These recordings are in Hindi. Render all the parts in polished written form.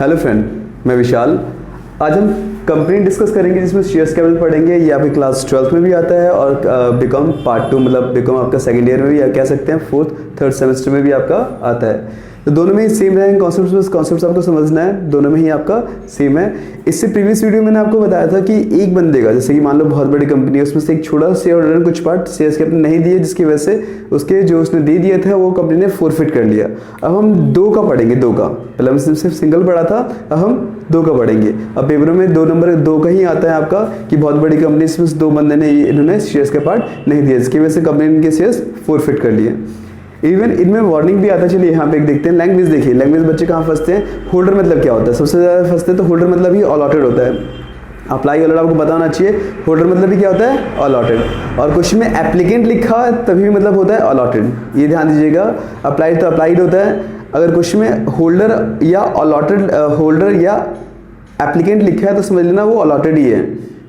हेलो फ्रेंड, मैं विशाल। आज हम कंपनी डिस्कस करेंगे जिसमें शेयर्स कैपिटल पढ़ेंगे। ये आपकी क्लास 12th में भी आता है और बीकॉम पार्ट 2 मतलब बीकॉम आपका सेकेंड ईयर में भी कह सकते हैं, 4th 3rd सेमेस्टर में भी आपका आता है। तो दोनों में ही सेम रहेंगे कॉन्सेप्ट्स, बस कॉन्सेप्ट्स आपको समझना है, दोनों में ही आपका सेम है। इससे प्रीवियस वीडियो मैंने आपको बताया था कि एक बंदे का, जैसे कि मान लो बहुत बड़ी कंपनी है, उसमें से एक छोटा शेयर होल्डर ने कुछ पार्ट शेयर्स कैपिटल नहीं दिए, जिसकी वजह से उसके जो उसने दे दिए थे वो कंपनी ने फोरफिट कर लिया। अब हम दो का पढ़ेंगे, दो का, पहले हमने सिर्फ सिंगल पढ़ा था, अब हम दो का पढ़ेंगे। अब पेपरों में 2 नंबर 2 का ही आता है आपका कि बहुत बड़ी कंपनी इसमें 2 बंदे ने इन्होंने शेयर्स के पार्ट नहीं दिए, जिसकी वजह से कंपनी ने इनके शेयर्स फोरफिट कर लिए। इवन इनमें वार्निंग भी आता है। चलिए यहाँ पे एक देखते हैं, लैंग्वेज देखिए। लैंग्वेज बच्चे कहाँ फंसते हैं, होल्डर मतलब क्या होता है, सबसे ज़्यादा फंसते हैं। तो होल्डर मतलब ही अलॉटेड होता है, अप्लाई अलॉट आपको पता होना चाहिए। होल्डर मतलब भी क्या होता है, अलॉटेड। और क्वेश्चन में एप्लीकेंट लिखा है तभी मतलब होता है अलॉटेड, ये ध्यान दीजिएगा। अप्लाइड तो अप्लाइड होता है। अगर क्वेश्चन में होल्डर या अलॉटेड, होल्डर या एप्लीकेंट लिखा है तो समझ लेना वो अलॉटेड ही है।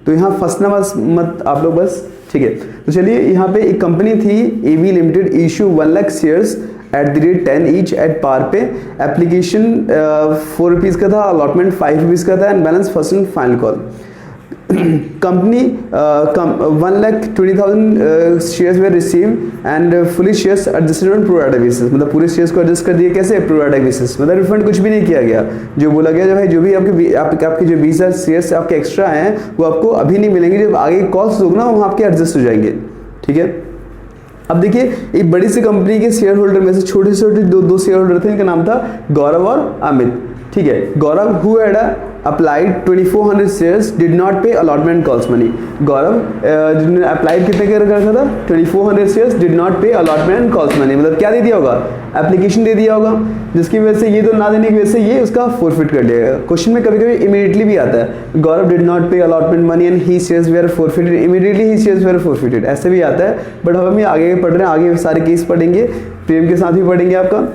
तो यहाँ फंसना बस मत आप लोग, बस ठीक है। तो चलिए यहाँ पे एक कंपनी थी AB limited, issue 1 lakh shares at the rate 10 each at par पे। एप्लीकेशन 4 रुपीज़ का था, अलॉटमेंट 5 रुपीज़ का था and balance first and final call. Company 1,20,000 shares way receive and fully shares adjusted on pro rata basis, मतलब पूरे शेयर्स को एडजस्ट कर दिए। कैसे, प्रो राटा बेसिस, मतलब रिफंड कुछ भी नहीं किया गया। जो बोला गया, जो भाई जो भी आपके जो 20,000 शेयर्स आपके एक्स्ट्रा हैं वो आपको अभी नहीं मिलेंगे, जब आगे कॉल्स होगा ना वहाँ आपके एडजस्ट हो जाएंगे। ठीक है। अब देखिए एक बड़ी सी कंपनी के शेयर होल्डर में से छोटे छोटे दो शेयर होल्डर थे, इनका नाम था गौरव और अमित। ठीक है। Gaurav who had applied 2400 shares did not pay allotment calls money. Gaurav जिन्होंने अप्लाइड कितने का रखा था, 2400 shares did not pay allotment calls money, मतलब क्या दे दिया होगा, एप्लीकेशन दे दिया होगा, जिसकी वजह से ये तो ना देने की वजह से ये उसका फोरफिट कर लिया। क्वेश्चन में कभी कभी इमीडिएटली भी आता है, गौरव did not pay allotment money and he shares where forfeited, immediately he shares where forfeited, ऐसे भी आता है। बट हम ये आगे पढ़ रहे हैं, आगे सारे केस पढ़ेंगे, प्रेम के साथ भी पढ़ेंगे आपका।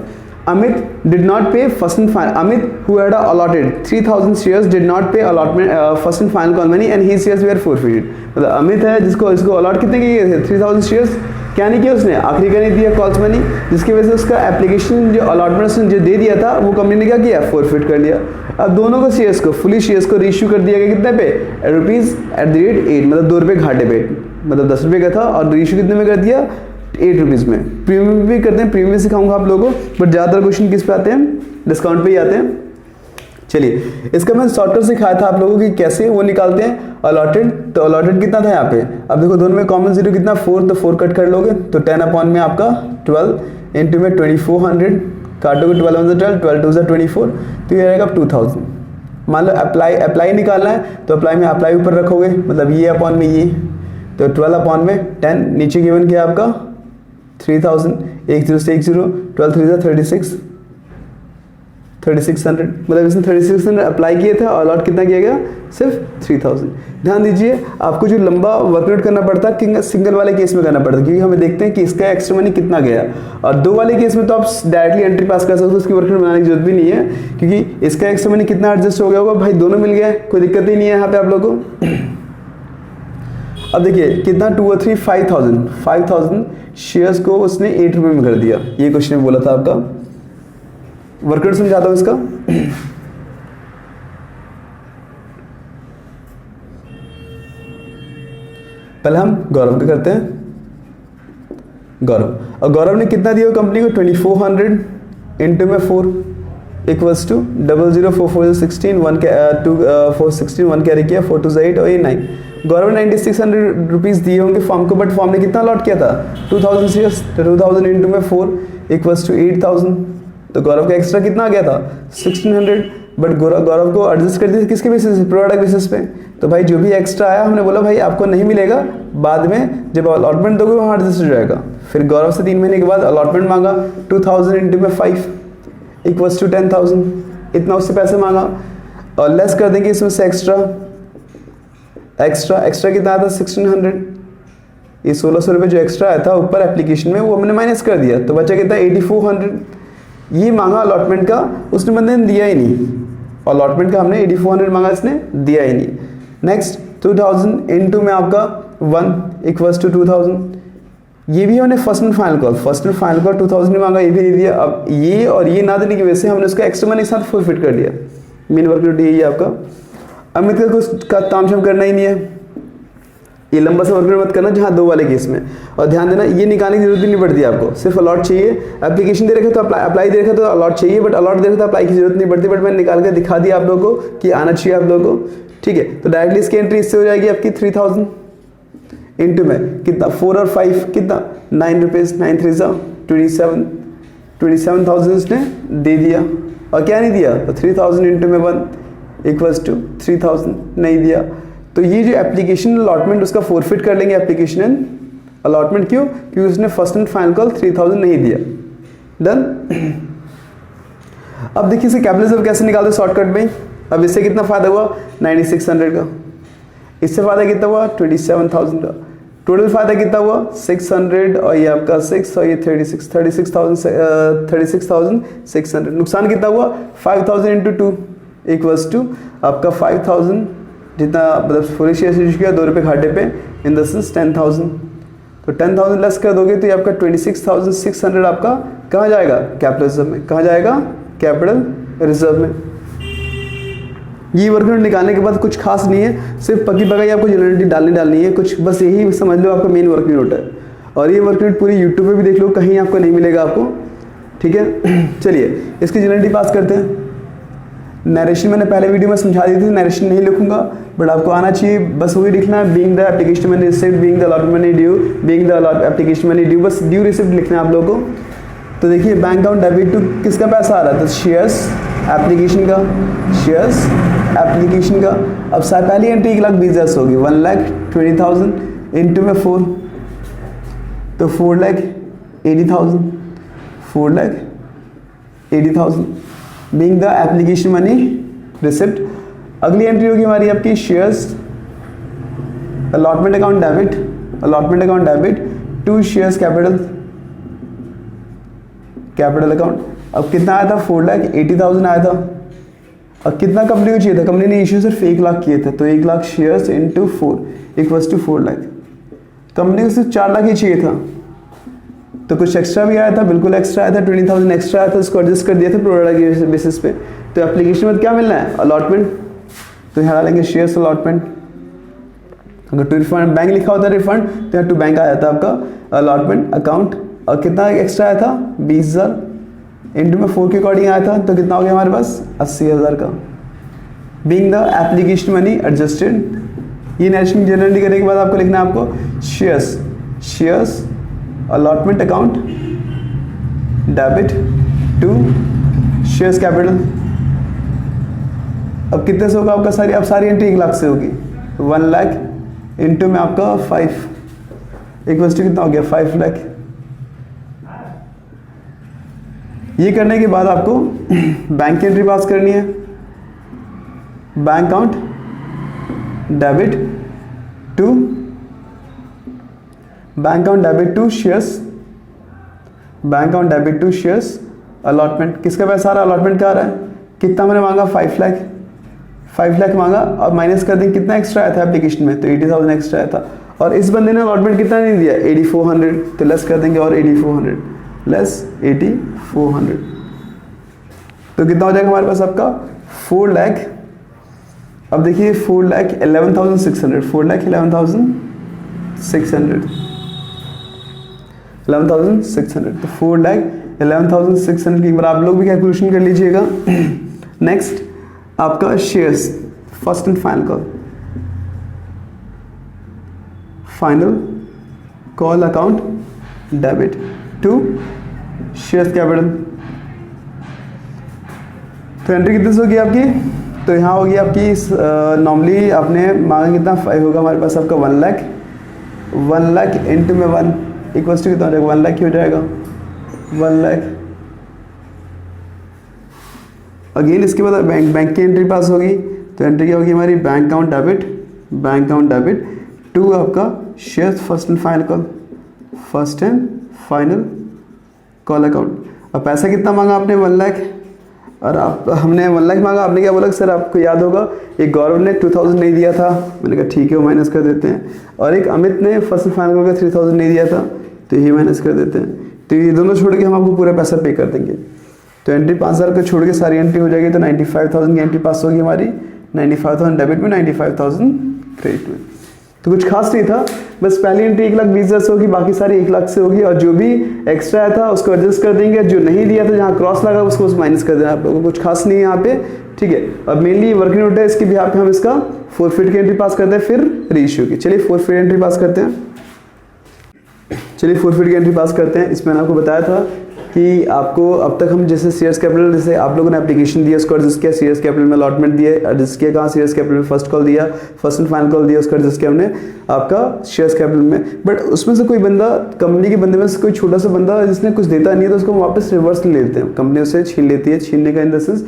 Amit did not pay first and final. Amit, who had allotted 3,000 shares, did not pay allotment first and final call money, and his shares were forfeited. मतलब अमित है जिसको अलॉट कितने के गए थे, 3,000 शेयर्स, क्या नहीं किया उसने, आखिरी का नहीं दिया कॉल्स मनी, जिसकी वजह से उसका एप्लीकेशन जो अलॉटमेंट उसने जो दे दिया था वो कंपनी ने क्या किया, फोरफिट कर लिया। अब दोनों को शेयर्स को, फुली शेयर्स को रीइश्यू कर दिया गया कितने पे, ₹8, मतलब 2 रुपये घाटे पे, मतलब 10 रुपये का था और रीइश्यू कितने में कर दिया, 8 रुपीज़ में। प्रीमियम भी करते हैं, प्रीमियम सिखाऊंगा आप लोगों को, बट ज़्यादातर क्वेश्चन किस पे आते हैं, डिस्काउंट पे ही आते हैं। चलिए इसका मैं शॉर्टकट सिखाया था आप लोगों को कि कैसे वो निकालते हैं अलॉटेड। तो अलॉटेड कितना था यहाँ पे, अब देखो दोनों में कॉमन जीरो कितना, 4, तो 4 कट कर लोगे तो 10 अपॉन में आपका 12 इंटू में 2400 काटोगे, 12 1 12, 12 2 24, तो ये रहेगा 2000। मान लो अप्लाई निकालना है तो अप्लाई में अप्लाई ऊपर रखोगे, मतलब ये अपॉन में ये, तो 12 अपॉन में 10, नीचे गिवन किया आपका 3000, 1 0 से 1 0, 12 3 3600, मतलब इसने 3600 अप्लाई किए थे और अलॉट कितना किया गया, सिर्फ 3000। ध्यान दीजिए आपको जो लंबा वर्कआउट करना पड़ता है सिंगल वाले केस में करना पड़ता है, क्योंकि हमें देखते हैं कि इसका एक्स्ट्रा मनी कितना गया, और 2 वाले केस में तो आप डायरेक्टली एंट्री पास कर सकते हो, उसकी वर्कआउट बनाने की जरूरत भी नहीं है, क्योंकि इसका एक्स्ट्रा मनी कितना एडजस्ट हो गया होगा, भाई दोनों मिल गया, कोई दिक्कत ही नहीं है यहाँ पे आप लोगों को। अब देखिए कितना 2 और 3 5,000 शेयर्स को उसने 8 रुपये में कर दिया। ये क्वेश्चन में बोला था आपका, वर्कआउट समझाता हूं इसका। पहले हम गौरव का करते हैं, गौरव, और गौरव ने कितना दिया कंपनी को, 2400 इंटू में 4 इक्वल्स टू 004416 1 416 1 कैरी किया, 4 2 8 और ये 9। गौरव ने 9600 रुपीज़ दिए होंगे फॉर्म को, बट फॉर्म ने कितना अलॉट किया था, 2000 शेयर्स, तो 2000 इंटू में 4 इक्वल्स टू 8000, तो गौरव का एक्स्ट्रा कितना आ गया था 1600, बट गौरव को एडजस्ट कर दिया किसके बेसिस पे, प्रोडक्ट बेसिस पे। तो भाई जो भी एक्स्ट्रा आया हमने बोला भाई आपको नहीं मिलेगा, बाद में जब अलॉटमेंट दोगे वहाँ एडजस्ट हो जाएगा। फिर गौरव से 3 महीने के बाद अलॉटमेंट मांगा, 2000 इंटू में 5 इक्वल्स टू 10,000, इतना उससे पैसे मांगा, और लेस कर देंगे इसमें से एक्स्ट्रा कितना आया था 1600, ये 1600 रुपये जो एक्स्ट्रा आया था ऊपर एप्लीकेशन में वो हमने माइनस कर दिया, तो बचा कितना 8400। ये मांगा अलॉटमेंट का, उसने बंदे ने दिया ही नहीं, अलॉटमेंट का हमने 8400 मांगा, इसने दिया ही नहीं। नेक्स्ट 2000 इंटू में आपका 1 इक्वल्स टू 2000, ये भी हमने फर्स्ट एंड फाइनल कॉल 2000 मांगा, ये भी नहीं दिया। अब ये और ये ना देने की वजह से हमने उसका एक्स्ट्रा मनी साथ फोरफिट कर दिया, मेन वर्किंग नोट यही है आपका। अमित का कुछ का तामझाम करना ही नहीं है, ये लंबा सा वर्किंग नोट मत करना जहाँ 2 वाले केस में। और ध्यान देना ये निकालने की जरूरत भी नहीं पड़ती आपको, सिर्फ अलॉट चाहिए। एप्लीकेशन दे रखा तो अप्लाई दे रखा तो अलॉट चाहिए, बट अलॉट दे रखा तो अप्लाई की जरूरत नहीं पड़ती। बट मैंने निकाल के दिखा दिया आप लोगों को कि आना चाहिए आप लोगों को, ठीक है। तो डायरेक्टली इसकी एंट्री इससे हो जाएगी आपकी 3000 इंटू में कितना 4 और 5 कितना 9 रुपीज़, 9 3 27,000 इसने दे दिया। और क्या नहीं दिया, तो 3000 इंटू में 1 इक्वल्स टू 3000 नहीं दिया। तो ये जो एप्लीकेशन अलॉटमेंट उसका फोरफिट कर लेंगे एप्लीकेशन एंड अलॉटमेंट। क्यों? क्योंकि उसने फर्स्ट एंड फाइनल कॉल 3000 नहीं दिया। डन। अब देखिए इसे कैपिटल रिजर्व कैसे निकालते शॉर्टकट में। अब इससे कितना फायदा हुआ 9600 का, इससे फायदा कितना हुआ 27000 का, टोटल फायदा कितना हुआ 600 और ये आपका 6 और ये 36,600। नुकसान कितना हुआ 5000 इंटू 2 इक्वल्स टू आपका 5000 जितना मतलब फुल शेयर इशू किया 2 रुपये घाटे पे इन द सेंस 10,000। तो 10,000 लेस कर दोगे तो ये आपका 26,600 आपका कहाँ जाएगा कैपिटल रिजर्व में। कहाँ जाएगा कैपिटल रिजर्व में। ये वर्किंग नोट निकालने के बाद कुछ खास नहीं है, सिर्फ पकी पकाई आपको जनरलिटी डालनी है कुछ, बस यही समझ लो आपका मेन वर्किंग नोट है। और ये वर्किंग नोट पूरी यूट्यूब पे भी देख लो, कहीं आपको नहीं मिलेगा आपको, ठीक है। चलिए इसकी जनरलिटी पास करते हैं। नरेशन मैंने पहले वीडियो में समझा दी थी, नरेशन नहीं लिखूंगा, बट आपको आना चाहिए, बस वही लिखना है। Being the application money receipt, being the allotment money due, being the application money due, बस ड्यू रिसिप्ट लिखना है आप लोगों को। तो देखिए बैंक अकाउंट डेबिट टू किसका पैसा आ रहा है, तो शेयर्स एप्लीकेशन का, शेयर्स एप्लीकेशन का। अब पहली एंट्री 1,20,000 होगी, 1,20,000 इंटू में 4 तो 4,80,000, 4,80,000 being the application money receipt. अगली एंट्री होगी हमारी आपकी shares allotment account debit, allotment account debit to shares capital, capital account. अब कितना आया था 4,80,000 आया था। अब कितना कंपनी को चाहिए था, कंपनी ने इश्यू सिर्फ 1 लाख किए थे, तो 1 lakh shares into 4 equals to 4 lakh. Company को सिर्फ 4 लाख ही चाहिए था, तो कुछ एक्स्ट्रा भी आया था, बिल्कुल एक्स्ट्रा आया था, 20,000 एक्स्ट्रा आया था, उसको एडजस्ट कर दिया था प्रोडक्ट के बेसिस पे। तो एप्लीकेशन में क्या मिलना है अलॉटमेंट, तो यहाँ डालेंगे शेयर्स अलॉटमेंट। अगर टू रिफंड बैंक लिखा होता है रिफंड, तो यहाँ टू बैंक आया था आपका अलॉटमेंट अकाउंट। और कितना एक्स्ट्रा आया था 20,000 इंटू में 4 के अकॉर्डिंग आया था, तो कितना हो गया हमारे पास 80,000 का। Being the application money adjusted. ये नेशनल जनरली करने के बाद आपको लिखना है आपको shares, shares allotment account debit to shares capital. अब कितने से होगा आपका सारी, अब सारी एंट्री 1 लाख से होगी, 1 लाख इंटू में आपका 5 इक्वल्स टू कितना हो गया 5 लाख। ये करने के बाद आपको बैंक की एंट्री पास करनी है। Bank account debit to, bank account debit to shares, bank account debit to shares allotment. किसका पैसा आ रहा है, अलॉटमेंट का आ रहा है। कितना मैंने मांगा 5 लाख, 5 लाख मांगा और माइनस कर देंगे कितना एक्स्ट्रा आया था एप्लीकेशन में, तो 80,000 एक्स्ट्रा आया था। और इस बंदे ने अलॉटमेंट कितना नहीं दिया 8400, तो लेस कर देंगे और 8400 लेस 8400, तो कितना हो जाएगा हमारे पास आपका 4 लाख। अब देखिए 4,11,600, 4,11,600, 11,600, तो 4,11,600 की एक बार आप लोग भी कैलकुलेशन कर लीजिएगा। नेक्स्ट आपका shares first and final call, final call account debit to shares capital. तो एंट्री कितने से होगी आपकी, तो यहाँ होगी आपकी नॉर्मली आपने मांगा कितना 5 होगा हमारे पास आपका 1 लाख, 1 लाख इंटू में 1 इक्वल्स टू कितना हो जाएगा 1 लाख ही हो जाएगा 1 लाख। अगेन इसके बाद बैंक की एंट्री पास होगी, तो एंट्री क्या होगी हमारी bank account debit, bank account debit to आपका shares first and final call, first and final call account. अब पैसा कितना मांगा आपने 1 लाख, और आप हमने 1 लाख मांगा, आपने क्या बोला सर आपको याद होगा एक गौरव ने 2000 नहीं दिया था, मैंने कहा ठीक है वो माइनस कर देते हैं, और एक अमित ने फर्स्ट एंड फाइनल का 3000 नहीं दिया था, तो ये माइनस कर देते हैं। तो ये दोनों छोड़ के हम आपको पूरा पैसा पे कर देंगे। तो एंट्री 5000 को छोड़ के सारी एंट्री हो जाएगी, तो 95,000 की एंट्री पास होगी हमारी, 95,000 डेबिट में, 95,000 क्रेडिट में। तो कुछ खास नहीं था, बस पहली एंट्री 1,20,000 से होगी, बाकी सारी 1 लाख से होगी, और जो भी एक्स्ट्रा आया था उसको एडजस्ट कर देंगे, जो नहीं दिया था जहाँ क्रॉस लगा उसको माइनस कर देना आप लोगों को, कुछ खास नहीं है यहाँ पे, ठीक है। अब मेनली वर्किंग नोट है, इसकी बिहाफ पे हम इसका फोरफिट की एंट्री पास करते हैं, फिर रीइश्यू की। चलिए फोरफिट एंट्री पास करते हैं, चलिए फोरफिट की एंट्री पास करते हैं। इसमें मैंने आपको बताया था कि आपको अब तक हम जैसे शेयर्स कैपिटल, जैसे आप लोगों ने एप्लीकेशन दिया उसको एडजस्ट किया, शेयर्स कैपिटल में अलॉटमेंट दिए, एडजस्ट किया कहाँ, शेयर्स कैपिटल में फर्स्ट कॉल दिया, फर्स्ट एंड फाइनल कॉल दिया, उसको एडजस्ट किया हमने आपका शेयर्स कैपिटल में। बट उसमें से कोई बंदा, कंपनी के बंदे में से कोई छोटा सा बंदा जिसने कुछ देता नहीं है, तो उसको वापस रिवर्स ले लेते हैं, कंपनी उससे छीन लेती है। छीनने का इन द सेंस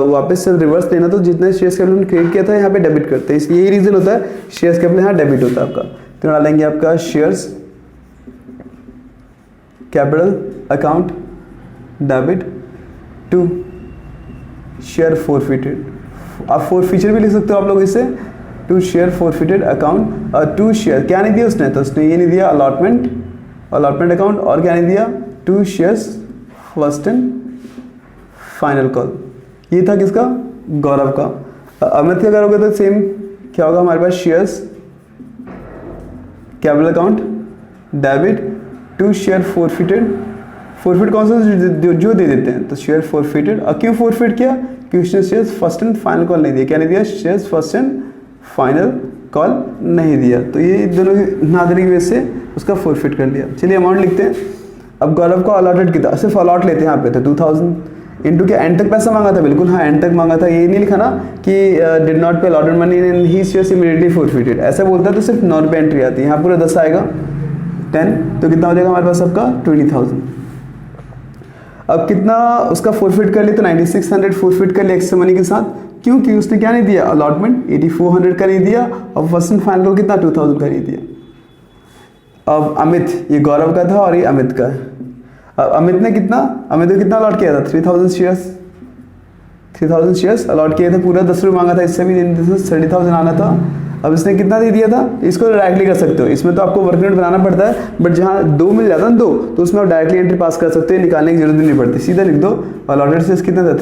वापस से रिवर्स लेना, तो जितने शेयर्स कैपिटल में क्रिएट किया था यहाँ पे डेबिट करते हैं, इसलिए यही रीजन होता है शेयर्स कैपिटल यहाँ डेबिट होता है आपका। तो डालेंगे आपका shares capital account debit to share forfeited, आप फोरफीचर भी लिख सकते हो आप लोग इसे, to share forfeited account, to share क्या नहीं दिया उसने, तो उसने ये नहीं दिया अलॉटमेंट अकाउंट, और क्या नहीं दिया, to shares first and final call. ये था किसका, गौरव का। अमित क्या करोगे तो सेम क्या होगा हमारे पास, shares capital account debit to share forfeited, forfeit कौन सा जो दे देते हैं, तो शेयर फोरफिटेड। और क्यों फोरफिट किया, क्योंकि उसने shares first and final call नहीं दिया, क्या नहीं दिया, shares first and final call नहीं दिया, तो ये दोनों ना देने की वजह से उसका फोरफिट कर दिया। चलिए अमाउंट लिखते हैं। अब गौरव को अलॉटेड कितना, सिर्फ अलॉट लेते हैं यहाँ पे, तो 2000 इंटू क्या, एंड तक पैसा मांगा था, बिल्कुल हाँ एंड तक मांगा था, ये नहीं लिखा ना कि डिड नॉट पे allotted money and he shares immediately forfeited, ऐसा बोलता है तो सिर्फ 9 रुपये एंट्री आती है, यहाँ पूरा 10 आएगा 10, तो कितना हो जाएगा हमारे पास सबका 20,000। अब कितना उसका फोरफिट कर लिया, तो 9600 फोरफिट कर लिया एक्स्ट्रा मनी के साथ, क्योंकि उसने क्या नहीं दिया, अलॉटमेंट 8400 का नहीं दिया, और फर्स्ट एंड फाइनल को कितना 2000 का नहीं दिया। अब अमित, ये गौरव का था और ये अमित का है। अब अमित ने कितना अलॉट किया था, 3000 शेयर्स अलॉट किए थे, पूरा 10 रुपये मांगा था, इससे भी 30,000 आना था। अब इसने कितना दे दिया था, इसको डायरेक्टली कर सकते हो, इसमें तो आपको वर्क नोट बनाना पड़ता है, बट जहाँ 2 मिल जाता है ना 2, तो उसमें आप डायरेक्टली एंट्री पास कर सकते हैं, निकालने की जरूरत भी नहीं पड़ती, सीधा लिख दो। अलॉटेड से कितना था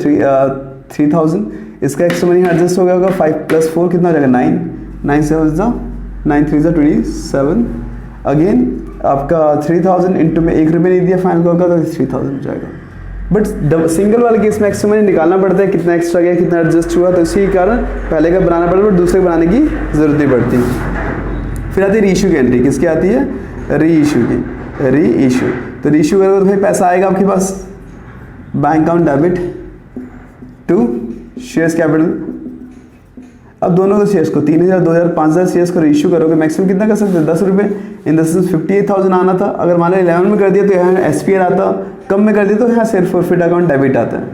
3000, इसका एक्स्ट्रा मनी एडजस्ट हो गया होगा, 5 + 4 कितना हो जाएगा 9, 9 7 9 3 27, अगेन आपका 3000 इंटू में 1 रुपये नहीं दिया फाइनल कॉल का, तो 3000 हो जाएगा। बट सिंगल वाले केस में एक्स्ट्रा मनी निकालना पड़ता है, कितना एक्स्ट्रा गया कितना एडजस्ट हुआ, तो इसी कारण पहले का बनाना पड़ता है, बट दूसरे बनाने की जरूरत नहीं पड़ती। फिर आती है रीइश्यू की एंट्री, किसकी आती है, रीइश्यू की, रीइश्यू। तो रीइश्यू करोगे तो भाई पैसा आएगा आपके पास, bank account debit to shares capital. अब दोनों को शेयर्स को 3000, 2000, 5000 शेयर्स को रीइश्यू करोगे, मैक्सिमम कितना कर सकते हैं, 10 रुपये, इन द सेंस 58,000 आना था। अगर मान लो 11 में कर दिया तो यहाँ SPR आता, कम में कर दिया तो यहाँ शेयर फोरफिट अकाउंट डेबिट आता है।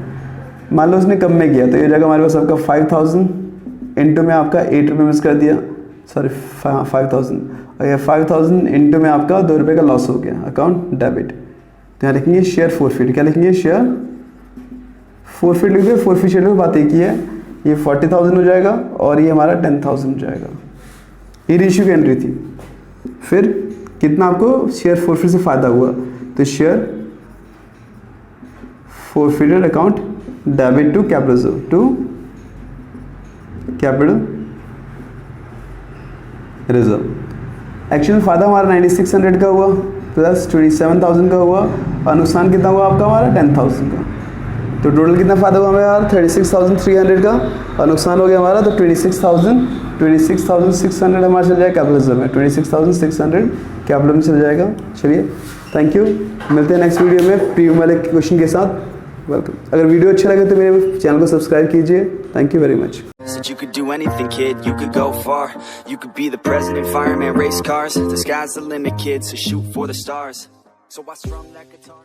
मान लो उसने कम में किया, तो ये जगह हमारे पास आपका 5000 इंटू में आपका 8 रुपये मिस कर दिया, सॉरी 5000, और ये 5000 इंटू में आपका 2 रुपये का लॉस हो गया, अकाउंट डेबिट। तो यहाँ लिखेंगे शेयर फोरफिट, क्या लिखेंगे, शेयर फोरफिट लिख दो, फोरफिट शेयर में बात एक ही है, ये 40,000 हो जाएगा और ये हमारा 10,000 हो जाएगा। ये रीइश्यू की एंट्री थी। फिर कितना आपको शेयर फोरफिट से फायदा हुआ, तो share forfeited account debit to capital reserve, to capital reserve. Actual फायदा हमारा 9600 का हुआ प्लस 27,000 का हुआ, और नुकसान कितना हुआ आपका हमारा 10,000 का। तो टोटल कितना फायदा हुआ हमें यार 36,300 का, और नुकसान हो गया हमारा तो 26,600 हमारा चल जाएगा कैपिटल रिजर्व में, 26,600 कैपिटल में चल जाएगा। चलिए थैंक यू, मिलते हैं नेक्स्ट वीडियो में प्रीवियस वाले क्वेश्चन के साथ। वेलकम। अगर वीडियो अच्छा लगे तो मेरे चैनल को सब्सक्राइब कीजिए। Thank you very much. Said you could do anything, kid, you could go far. You could be the president, fireman, race cars. The sky's the limit, kid, so shoot for the stars. So I strung that guitar.